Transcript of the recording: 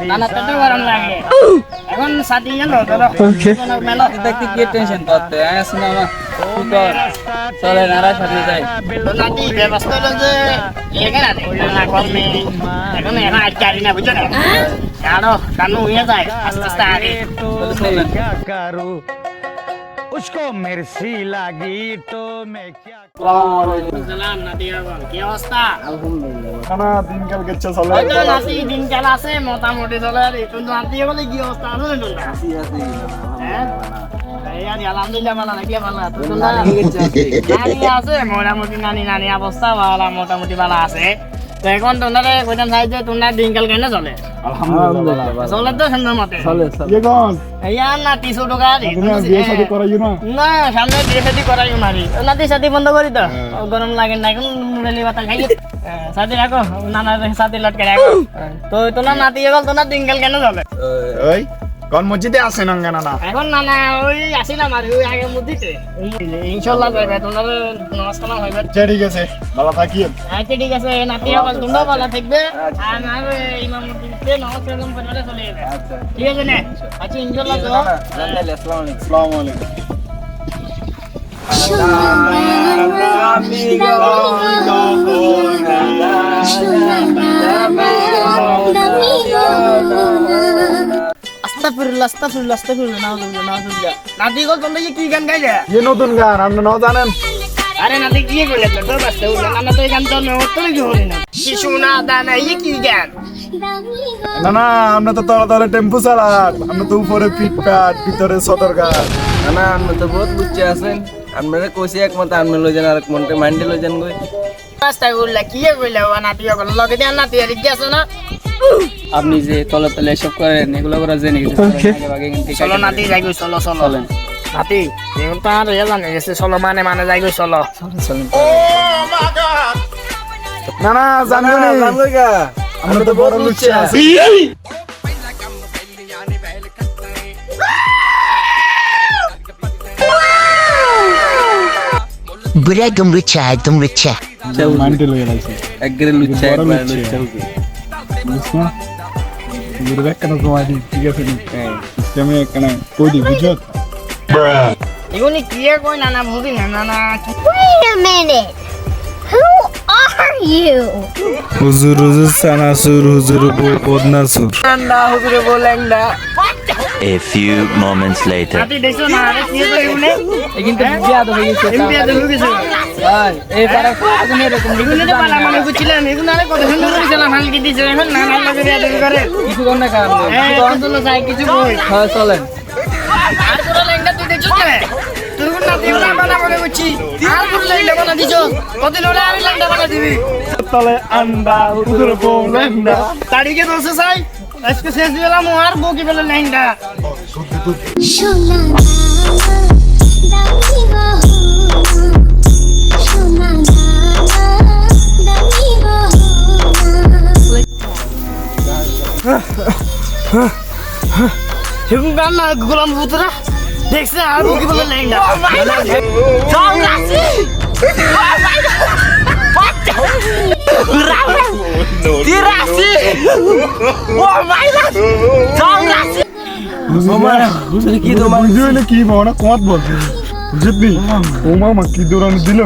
নানা তো গরম লাগে এখন সাথে গেল ধরো মেলা দেখতে কি টেনশন করতে আস না না চলে নারা সাথে যাই তো নাতি ব্যবস্থা হলো যে লেগে না না কর্মে এখন এরা আটকারি না বুঝছো না কারো কানু হয়ে যায় আস্তে আস্তে আগে চলেন उसको मिर्ची लगी तो मैं क्या সালাম নাতি বাবা কি অবস্থা না দিনকাল গেছে চলে ওই তো নাতি দিনকাল আছে মোটামুটি চলে আর একটু নাতি বলে কি অবস্থা আছে না তোমরা হ্যাঁ এই আর আলহামদুলিল্লাহ ভালো নাকি ভালো তো তোমরা নানি আছে মোটামুটি নানি অবস্থা ভালো মোটামুটি ভালো আছে তো এখন তোমরা কইতাম চাই যে তোমরা দিনকাল কেন চলে আলহামদুলিল্লাহ চলে তো সুন্দর মতে ये कौन এই আর নাতি ছোট গাড়ি বিয়ে শাদী করাইও না না সামনে বিয়ে শাদী করাই মারি নাতি শাদী বন্ধ করি তো গরম লাগে না এখন মুড়ালি বাতা খাই শাদী রাখো নানার শাদী লটকে রাখো তো তোমার নাতি গেল তোমার দিনকাল কেন চলে ওই কোন মসজিদে আছে না না এখন নানা ওই আসিলাম আর ওই আগে মসজিদে ইনশাআল্লাহ যাবে তোমার নামাজ কালাম হইবে ঠিক আছে ভালো থাকিও আচ্ছা ঠিক আছে নাতি গেল তোমরা ভালো থাকবে আর আর ইমাম মসজিদে নামাজ কালাম করে চলে যাবে আচ্ছা ঠিক আছে না আচ্ছা ইনশাআল্লাহ তো আসসালামু আলাইকুম আস্তাগফিরুল্লাহ নাউযুবিল্লাহ নাতি গো তোমরা কি গান গাইলে ये নতুন গান আপনি না জানেন আরে নাতি কি কইলে তো বাসতে উল্লা নানা তো এই গান তো নতুন কি হলি না কি শোনা দানা এই কি গান না না আমরা তো তলে টেম্পু চালান আমরা তো উপরে পিটপাট ভিতরে সদর গান না আপনি তো বহুত বুঝছে আছেন আপনারা কইছি একমত আপনি লই যান আর মনতে মাইন্ডে লই যান গই আস্তাগফিরুল্লাহ কি কইলে ও নাতি গো লগে দেন নাতি আর কি আছে না আপনি যে তলে তলে এসব করেন এগুলো করা জেনে গেছে চলো নাতি যাই গো চলো চলো নাতি এখন তো আর ইয়া জানে গেছে চলো মানে যাই গো চলো না না জানবো না আমরা তো বড় লুচ্চে আছি Bura gum richa, dum richa. মাইন্ডে লয়ে লাইছি একবারে লুচ্চা বড় একবার লুচ্চা। লুচ্চা বুঝছো গুরু কেন তোমায় ঠিক আছে নি সিস্টেমে কেন কই দি বুঝছো এগুনি কি কই নানা বুঝি না নানা Wait a minute. Who are you? হুজুর হুজুর সানাসুর হুজুর বদনাসুর না হুজুরে বলেন না A few moments later. নাতি দেখছো না আরে কি কই এগুনি এই কিন্তু বিয়া তো হয়ে গেছে এমবিয়া তো লুকিছে ভাই এই পারা আগুন এরকম এগুনি তো পালা মানে বুঝছিলাম এগুনি আরে কত সুন্দর করেছিলাম হালকি দিছে এখন নানা লাগে বিয়া দেবে করে কিছু কোন না কারণ এই কত চাই কিছু কই হ্যাঁ চলেন আর পুরো লেঙ্গা তুই দেখছিস না তুই কোন নাতি বলা বানা বলে বুঝছি আর পুরো লেঙ্গা বানা দিছো কত লোড়া আর লেঙ্গা বানা দিবি তলে আন্ডা হুজুর বলেন্ডা তাড়িকে দোসে চাই আজকে শেষ দিলাম আর বকি বলে লেঙ্গা Shona dami ho. Shona dami ho. সেগুন গান না গোলাম বুতরা দেখছে আর বকি বলে লেঙ্গা যাও Rasi Dirasi! Oh my God! Dirasi! হুজুর কি তোমার বুঝলে কি মানা কোয়াত বল বুঝলি ও মামা কি দৌড়ানো দিল